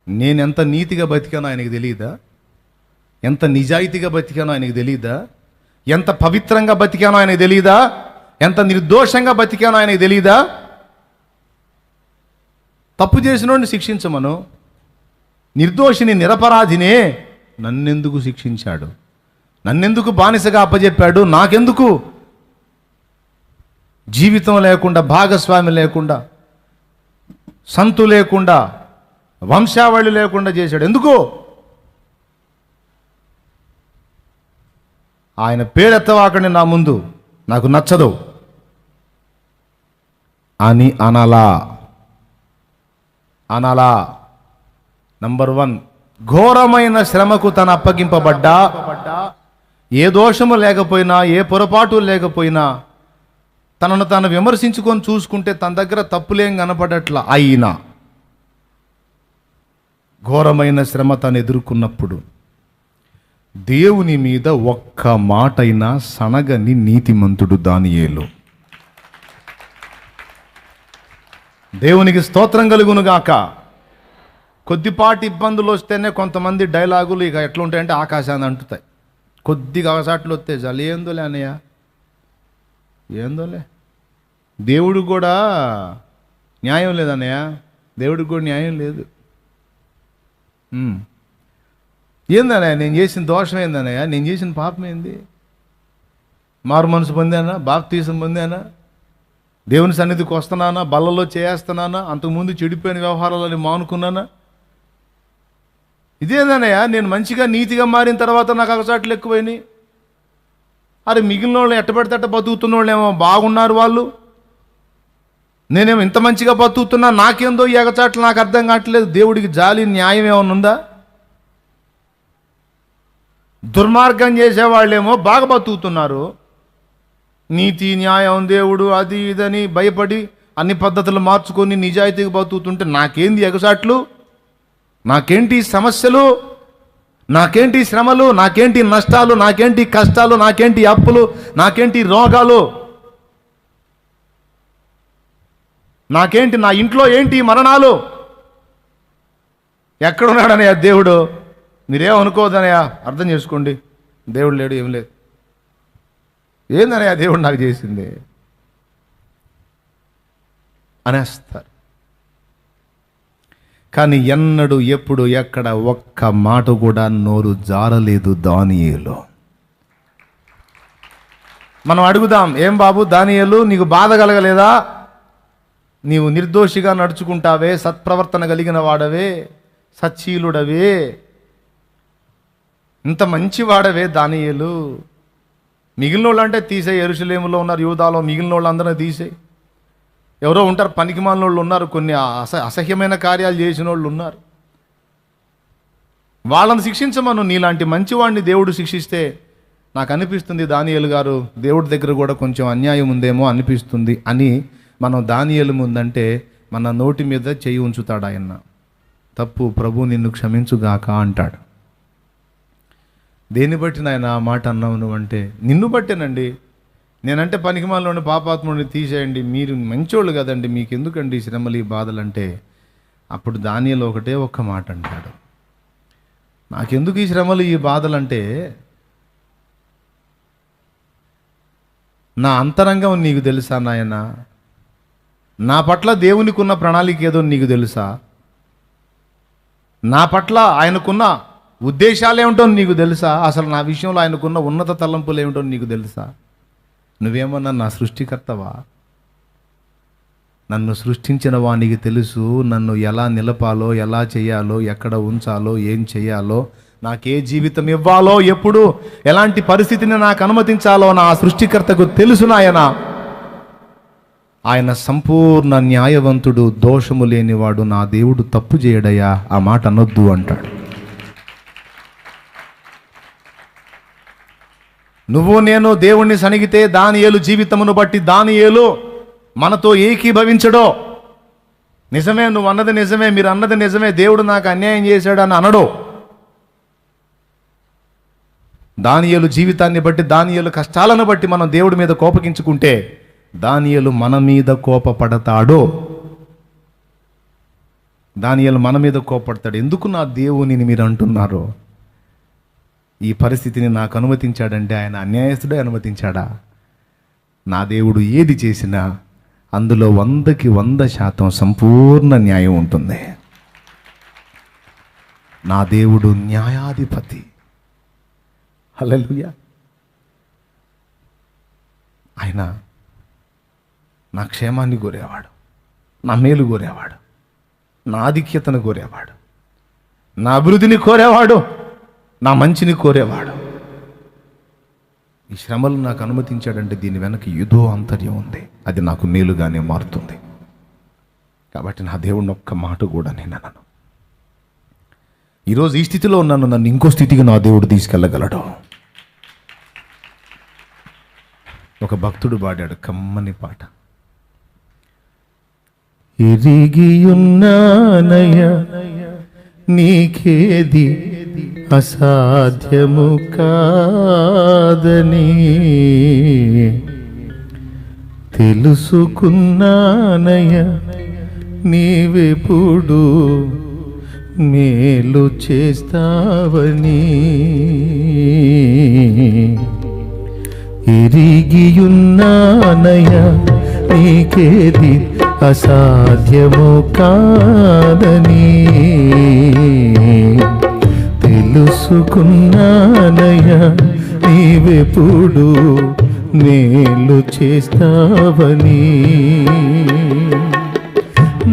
నేను ఎంత నీతిగా బతికానో ఆయనకు తెలియదా? ఎంత నిజాయితీగా బతికానో ఆయనకు తెలియదా? ఎంత పవిత్రంగా బతికానో ఆయనకు తెలియదా? ఎంత నిర్దోషంగా బతికానో ఆయనకు తెలియదా? తప్పు చేసినోడిని శిక్షించమను, నిర్దోషిని నిరపరాధినే నన్నెందుకు శిక్షించాడు? నన్నెందుకు బానిసగా అప్పచెప్పాడు? నాకెందుకు జీవితం లేకుండా, భాగస్వామి లేకుండా, సంతు లేకుండా, వంశావళి లేకుండా చేశాడు? ఎందుకు? ఆయన పేరెత్తవాకండి నా ముందు, నాకు నచ్చదు అని అనాలా? నంబర్ 1, ఘోరమైన శ్రమకు తను అప్పగింపబడ్డా, ఏ దోషము లేకపోయినా, ఏ పొరపాటు లేకపోయినా, తనను తాను విమర్శించుకొని చూసుకుంటే తన దగ్గర తప్పులేం కనపడట్లా, అయినా ఘోరమైన శ్రమ తను ఎదుర్కొన్నప్పుడు దేవుని మీద ఒక్క మాటైనా సనగని నీతిమంతుడు దానియేలు. దేవునికి స్తోత్రం కలుగునుగాక. కొద్దిపాటి ఇబ్బందులు వస్తేనే కొంతమంది డైలాగులు ఇక ఎట్లా ఉంటాయంటే ఆకాశాన్ని అంటుతాయి. కొద్దిగా అవసాట్లు వస్తే చాలు, ఏందోలే అన్నయ్య, ఏందోలే. దేవుడికి కూడా న్యాయం లేదన్నయ్య, దేవుడికి కూడా న్యాయం లేదు. ఏందన్నయ్య నేను చేసిన దోషం ఏందన్నయ్య, నేను చేసిన పాపం ఏంది? మారు మనసు పొందానా? బాప్తీసం పొందానా? దేవుని సన్నిధికి వస్తున్నానా? బల్లలో చేస్తున్నానా? అంతకుముందు చెడిపోయిన వ్యవహారాలని మానుకున్నానా? ఇదేందన్నయ్య నేను మంచిగా నీతిగా మారిన తర్వాత నాకు అగచాట్లు ఎక్కువైనాయి. అరే మిగిలిన వాళ్ళు ఎట్టబడితే అట్ట బతుకుతున్న వాళ్ళు ఏమో బాగున్నారు, వాళ్ళు నేనేమో ఇంత మంచిగా బతుకుతున్నా, నాకేందో ఈ ఎగచాట్లు నాకు అర్థం కావట్లేదు. దేవుడికి జాలి న్యాయం ఏమైనా ఉందా? దుర్మార్గం చేసేవాళ్ళేమో బాగా బతుకుతున్నారు, నీతి న్యాయం దేవుడు అది ఇదని భయపడి అన్ని పద్ధతులు మార్చుకొని నిజాయితీగా బతుకుతుంటే నాకేంది ఎగసాట్లు, నాకేంటి సమస్యలు, నాకేంటి శ్రమలు, నాకేంటి నష్టాలు, నాకేంటి కష్టాలు, నాకేంటి అప్పులు, నాకేంటి రోగాలు, నాకేంటి నా ఇంట్లో ఏంటి మరణాలు? ఎక్కడున్నాడనయ్య దేవుడు? మీరేమనుకోవద్దనయ్యా, అర్థం చేసుకోండి, దేవుడు లేడు, ఏం లేదు. ఏందనయ్యా దేవుడు నాకు చేసింది అనేస్తారు. కానీ ఎన్నడూ ఎప్పుడు ఎక్కడ ఒక్క మాట కూడా నోరు జారలేదు దానియేలు. మనం అడుగుదాం, ఏం బాబు దానియేలు నీకు బాధ కలగలేదా? నీవు నిర్దోషిగా నడుచుకుంటావే, సత్ప్రవర్తన కలిగిన వాడవే, సచ్చీలుడవే, ఇంత మంచివాడవే దానియేలు. మిగిలిన వాళ్ళు అంటే తీసేయి, యెరూషలేములో ఉన్నారు, యూదాలో మిగిలిన వాళ్ళు అందరినీ తీసేయి. ఎవరో ఉంటారు పనికిమాలిన వాళ్ళు ఉన్నారు, కొన్ని అసహ్యమైన కార్యాలు చేసిన వాళ్ళు ఉన్నారు, వాళ్ళని శిక్షించమను. నీలాంటి మంచివాడిని దేవుడు శిక్షిస్తే నాకు అనిపిస్తుంది దానియేలు గారు దేవుడి దగ్గర కూడా కొంచెం అన్యాయం ఉందేమో అనిపిస్తుంది అని మనం దానియేలు ముందంటే మన నోటి మీద చెయ్యి ఉంచుతాడు ఆయన. తప్పు, ప్రభు నిన్ను క్షమించుగాక అంటాడు. దేన్ని బట్టి నాయన ఆ మాట అన్నావు నువ్వు అంటే? నిన్ను బట్టేనండి. నేనంటే పనికిమాలినోడిని పాపాత్ముడిని తీసేయండి, మీరు మంచోళ్ళు కదండి, మీకు ఎందుకండి ఈ శ్రమలు ఈ బాధలు అంటే, అప్పుడు దానియేలు ఒకటే ఒక్క మాట అంటాడు, నాకెందుకు ఈ శ్రమలు ఈ బాధలు అంటే నా అంతరంగం నీకు తెలుసా నాయన? నా పట్ల దేవునికి ఉన్న ప్రణాళిక ఏదో నీకు తెలుసా? నా పట్ల ఆయనకున్న ఉద్దేశాలు ఏమిటో నీకు తెలుసా? అసలు నా విషయంలో ఆయనకున్న ఉన్నత తలంపులు ఏమిటో నీకు తెలుసా? నువ్వేమన్నా నా సృష్టికర్తవా? నన్ను సృష్టించిన వానికి తెలుసు నన్ను ఎలా నిలపాలో, ఎలా చేయాలో, ఎక్కడ ఉంచాలో, ఏం చేయాలో, నాకే జీవితం ఇవ్వాలో, ఎప్పుడు ఎలాంటి పరిస్థితిని నాకు అనుమతించాలో నా సృష్టికర్తకు తెలుసు నాయన. ఆయన సంపూర్ణ న్యాయవంతుడు, దోషము లేనివాడు, నా దేవుడు తప్పు చేయడయ్యా, ఆ మాట అనొద్దు అంటాడు. నువ్వు నేను దేవుణ్ణి సనిగితే దానియేలు జీవితమును బట్టి దానియేలు మనతో ఏకీభవించడో? నిజమే, నువ్వు అన్నది నిజమే, మీరు అన్నది నిజమే, దేవుడు నాకు అన్యాయం చేశాడని అనడో? దానియేలు జీవితాన్ని బట్టి, దానియేలు కష్టాలను బట్టి మనం దేవుడి మీద కోపగించుకుంటే దానియేలు మన మీద కోపపడతాడో? దానియేలు మన మీద కోపడతాడు. ఎందుకు నా దేవునిని మీరు అంటున్నారో? ఈ పరిస్థితిని నాకు అనుమతించాడంటే ఆయన అన్యాయస్తుడే అనుమతించాడా? నా దేవుడు ఏది చేసినా అందులో 100కి 100% సంపూర్ణ న్యాయం ఉంటుంది. నా దేవుడు న్యాయాధిపతి. హల్లెలూయా. ఆయన నా క్షేమాన్ని కోరేవాడు, నా మేలు కోరేవాడు, నా ఆధిక్యతను కోరేవాడు, నా అభివృద్ధిని కోరేవాడు, నా మంచిని కోరేవాడు. ఈ శ్రమలు నాకు అనుమతించాడంటే దీని వెనక ఏదో ఆంతర్యం ఉంది. అది నాకు మేలుగానే మారుతుంది. కాబట్టి నా దేవుడిని ఒక్క మాట కూడా నేను అనను. ఈరోజు ఈ స్థితిలో ఉన్నాను, నన్ను ఇంకో స్థితికి నా దేవుడు తీసుకెళ్ళగలడు. ఒక భక్తుడు పాడాడు కమ్మని పాట. ఎరిగియున్నానయ నీకేది అసాధ్యము కాదని, తెలుసుకున్నానయ నీవెప్పుడు మేలు చేస్తావని. ఎరిగియున్నానయ నీకేది అసాధ్యము కాదని, తెలుసుకున్నానయ నీవెప్పుడు మేలు చేస్తావని.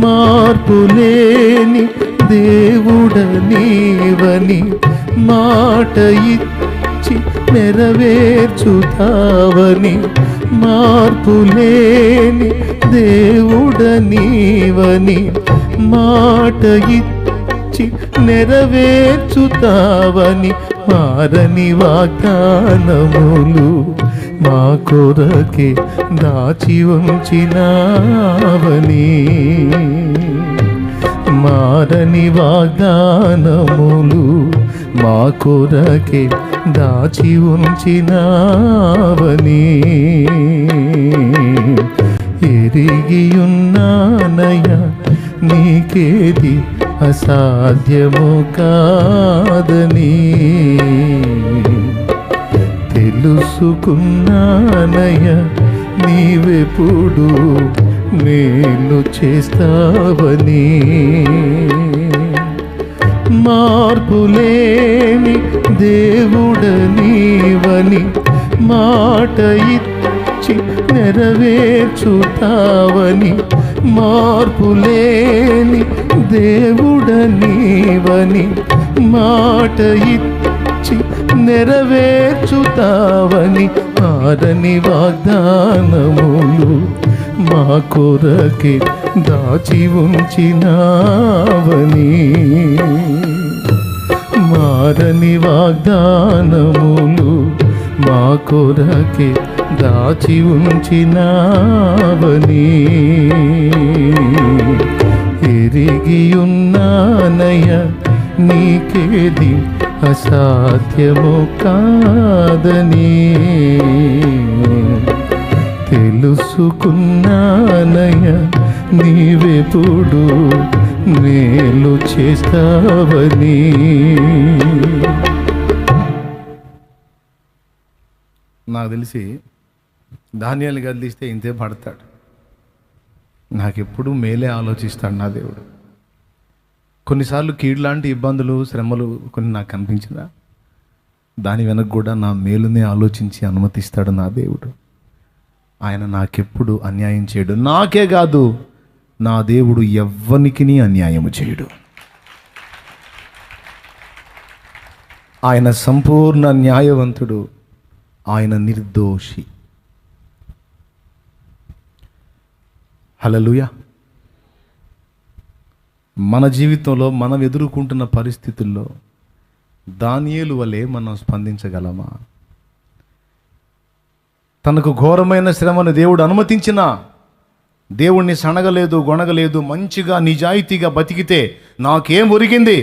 మార్పులేని దేవుడ నీవని మాట ఇచ్చి నెరవేర్చుతావని. మార్పులేని దేవుడ నీవని మాట ఇచ్చి నెరవేర్చుతావని. మారని వాగ్దానములు మా కొరకే దాచి ఉంచినావని. మారని వాగ్దానములు మా కొరకే దాచి ఉంచినావని. ఎరిగియున్నానయ నీకేది అసాధ్యము కాదని, తెలుసుకున్నానయ నీవెప్పుడు మేలు చేస్తావని. మార్పులేని దేవుడ నీవని మాట ఇచ్చి నెరవేర్చుతావని. మార్పులేని దేవుడ నీవని మాట ఇచ్చి నెరవేర్చుతావని. మారని వాగ్దానములు మా కొరకే దాచి ఉంచినావని. మారని వాగ్దానములు మా కొరకే దాచి ఉంచినావని. ఎరిగియున్నానయ నీకేది అసాధ్యము కాదని, తెలుసుకున్నానయ నీవెప్పుడు మేలు చేస్తావని. నాకు తెలిసి ధాన్యాలు కదిలిస్తే ఇంతే పడతాడు. నాకెప్పుడు మేలే ఆలోచిస్తాడు నా దేవుడు. కొన్నిసార్లు కీడులాంటి ఇబ్బందులు, శ్రమలు కొన్ని నాకు కనిపించినా దాని వెనక కూడా నా మేలునే ఆలోచించి అనుమతిస్తాడు నా దేవుడు. ఆయన నాకెప్పుడు అన్యాయం చేయడు. నాకే కాదు, నా దేవుడు ఎవ్వనికిని అన్యాయము చేయడు. ఆయన సంపూర్ణ న్యాయవంతుడు, ఆయన నిర్దోషి. హల్లెలూయా. మన జీవితంలో మనం ఎదుర్కొంటున్న పరిస్థితుల్లో దానియేలు వలె మనం స్పందించగలమా? తనకు ఘోరమైన శ్రమను దేవుడు అనుమతించినా దేవుణ్ణి సనగలేదు, గొనగలేదు. మంచిగా నిజాయితీగా బతికితే నాకేం ఒరిగింది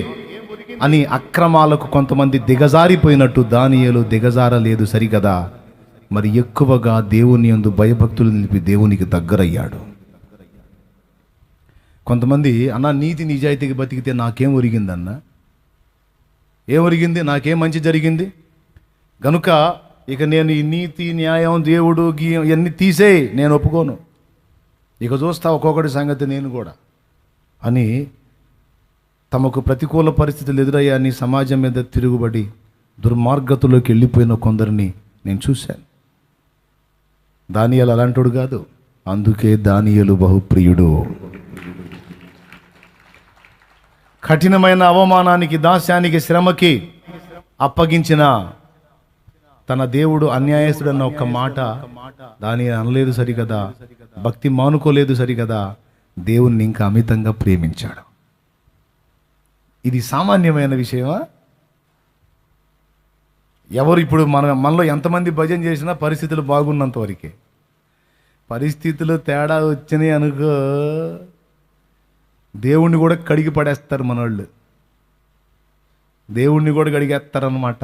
అని అక్రమాలకు కొంతమంది దిగజారిపోయినట్టు దానియేలు దిగజారలేదు సరికదా. మరి ఎక్కువగా దేవుని యందు భయభక్తులు నిలిపి దేవునికి దగ్గరయ్యాడు. కొంతమంది అన్న నీతి నిజాయితీకి బతికితే నాకేం ఒరిగిందన్న, ఏం ఒరిగింది, నాకేం మంచి జరిగింది గనుక ఇక నేను ఈ నీతి న్యాయం దేవుడు ఇవన్నీ తీసేయి, నేను ఒప్పుకోను, ఇక చూస్తా ఒక్కొక్కటి సంగతి నేను కూడా అని తమకు ప్రతికూల పరిస్థితులు ఎదురయ్యాని సమాజం మీద తిరుగుబడి దుర్మార్గతలోకి వెళ్ళిపోయిన కొందరిని నేను చూశాను. దానియేలు అలాంటోడు కాదు, అందుకే దానియేలు బహుప్రియుడు. కఠినమైన అవమానానికి, దాస్యానికి, శ్రమకి అప్పగించిన తన దేవుడు అన్యాయస్తుడన్న ఒక్క మాట దానియేలు అనలేదు సరికదా, భక్తి మానుకోలేదు సరికదా, దేవుణ్ణి ఇంకా అమితంగా ప్రేమించాడు. ఇది సామాన్యమైన విషయమా? ఎవరు ఇప్పుడు మనలో ఎంతమంది భజన చేసినా పరిస్థితులు బాగున్నంత వరకే. పరిస్థితులు తేడా వచ్చినాయి అనుకో, దేవుణ్ణి కూడా కడిగి పడేస్తారు మనోళ్ళు, దేవుణ్ణి కూడా కడిగేస్తారన్నమాట.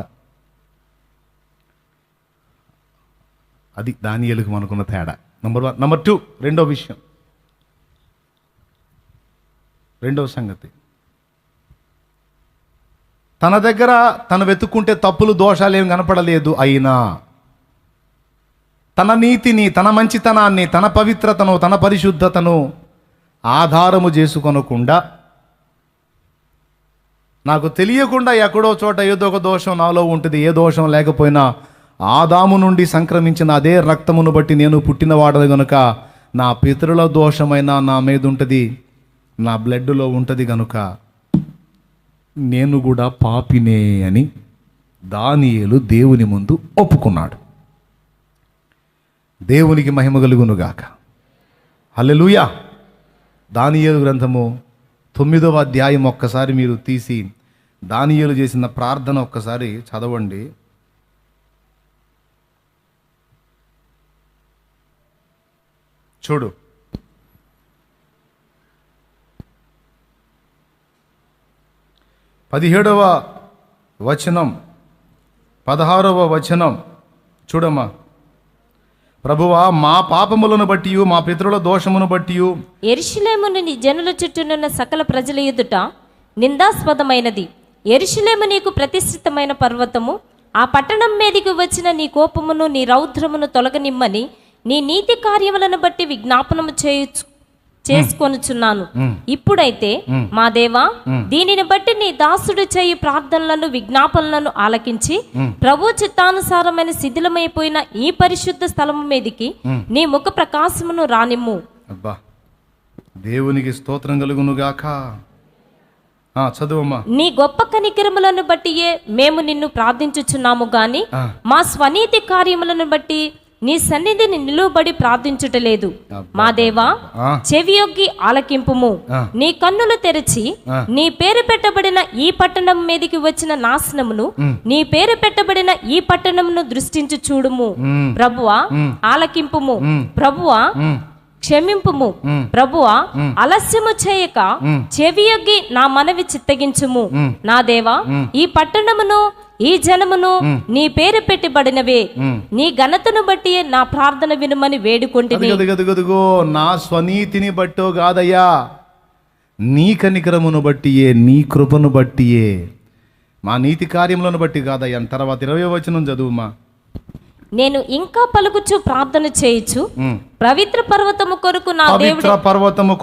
అది దానియేలుకు మనకున్న తేడా. నంబర్ 1. నంబర్ 2, రెండవ సంగతి, తన దగ్గర తను వెతుక్కుంటే తప్పులు దోషాలు ఏం కనపడలేదు, అయినా తన నీతిని, తన మంచితనాన్ని, తన పవిత్రతను, తన పరిశుద్ధతను ఆధారము చేసుకొనకుండా, నాకు తెలియకుండా ఎక్కడో చోట ఏదో ఒక దోషం నాలో ఉంటుంది, ఏ దోషం లేకపోయినా ఆదాము నుండి సంక్రమించిన అదే రక్తమును బట్టి నేను పుట్టినవాడను గనుక నా పితరుల దోషమైన నా మీద ఉంటుంది, నా బ్లడ్లో ఉంటుంది గనుక నేను కూడా పాపినే అని దానియేలు దేవుని ముందు ఒప్పుకున్నాడు. దేవునికి మహిమ కలుగునుగాక. హల్లెలూయా. దానియేలు గ్రంథము 9వ అధ్యాయం ఒక్కసారి మీరు తీసి దానియేలు చేసిన ప్రార్థన ఒక్కసారి చదవండి. చూడు, 17వ వచనం, 16వ వచనం చూడమ్మా. ప్రభువా, మా పాపములను బట్టి, మా పితరుల దోషమును బట్టి యెరూషలేమును నీ జనుల చుట్టూనున్న సకల ప్రజల ఎదుట నిందాస్పదమైనది. యెరూషలేము నీకు ప్రతిష్ఠితమైన పర్వతము. ఆ పట్టణం మీదికి వచ్చిన నీ కోపమును, నీ రౌద్రమును తొలగనిమ్మని నీ నీతి కార్యములను బట్టి విజ్ఞాపనము చేసుకొనుచున్నాను. ఇప్పుడైతే మా దేవా, దీనిని బట్టి నీ దాసుడు చేయు ప్రార్థనలను, విజ్ఞాపనలను ఆలకించి ప్రభు చిత్తానుసారమైన శిథిలమైపోయిన ఈ పరిశుద్ధ స్థలము మీదికి నీ ముఖ ప్రకాశమును రానిమ్ము. అబ్బా, దేవునికి స్తోత్రం కలుగునుగాక. చదువమ్మా. నీ గొప్ప కనికరములను బట్టియే మేము నిన్ను ప్రార్థించుచున్నాము గాని మా స్వనీతి కార్యములను బట్టి నీ సన్నిధిని నిలువబడి ప్రార్థించుటలేదు. మా దేవా, చెవియొగ్గి ఆలకింపుము. నీ కన్నులు తెరిచి నీ పేరు పెట్టబడిన ఈ పట్టణం మీదికి వచ్చిన నాశనమును, నీ పేరు పెట్టబడిన ఈ పట్టణమును దృష్టించి చూడుము. ప్రభువా, ఆలకింపుము. ప్రభువా, క్షమింపుము. ప్రభువా, ఆలస్యము చేయక చెవియొగ్గి నా మనవి చిత్తగించుము. నా దేవా, ఈ పట్టణమును, ఈ జనమును నీ పేరు పెట్టబడినవే. నీ ఘనతను బట్టి నా ప్రార్థన వినుమని వేడుకొంటిని. నా స్వనీతిని బట్టో కాదయ్యా, నీ కనికరమును బట్టియే, నీ కృపను బట్టియే, మా నీతి కార్యములను బట్టి కాదయ్యా. తర్వాత 20వ వచనం చదువుమా. నేను ఇంకా పలుకుచు ప్రార్థన చేయుచు పవిత్ర పర్వతము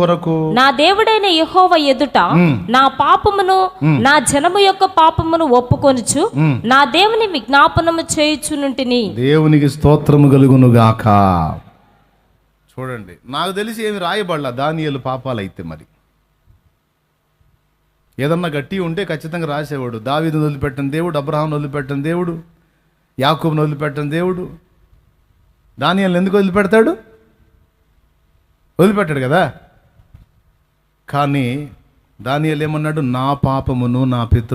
కొరకు నా దేవుడైన యెహోవా ఎదుట నా పాపమును, నా జనము యొక్క పాపమును ఒప్పుకొనుచు నా దేవుని విజ్ఞాపనము చేయుచునుంటిని. దేవునికి స్తోత్రము కలుగును గాక. చూడండి, నాకు తెలిసి ఏమి రాయబడలా దానియేలు పాపాలైతే. మరి ఏదన్నా గట్టి ఉంటే ఖచ్చితంగా రాసేవాడు. దావీదును వదిలిపెట్టిన దేవుడు, అబ్రహామును వదిలిపెట్టిన దేవుడు, యాకోబును వదిలిపెట్టిన దేవుడు దానియేలును ఎందుకు వదిలిపెడతాడు? వదిలిపెట్టాడు కదా. కానీ దానియేలు ఏమన్నాడు? నా పాపమును, నా పితరుల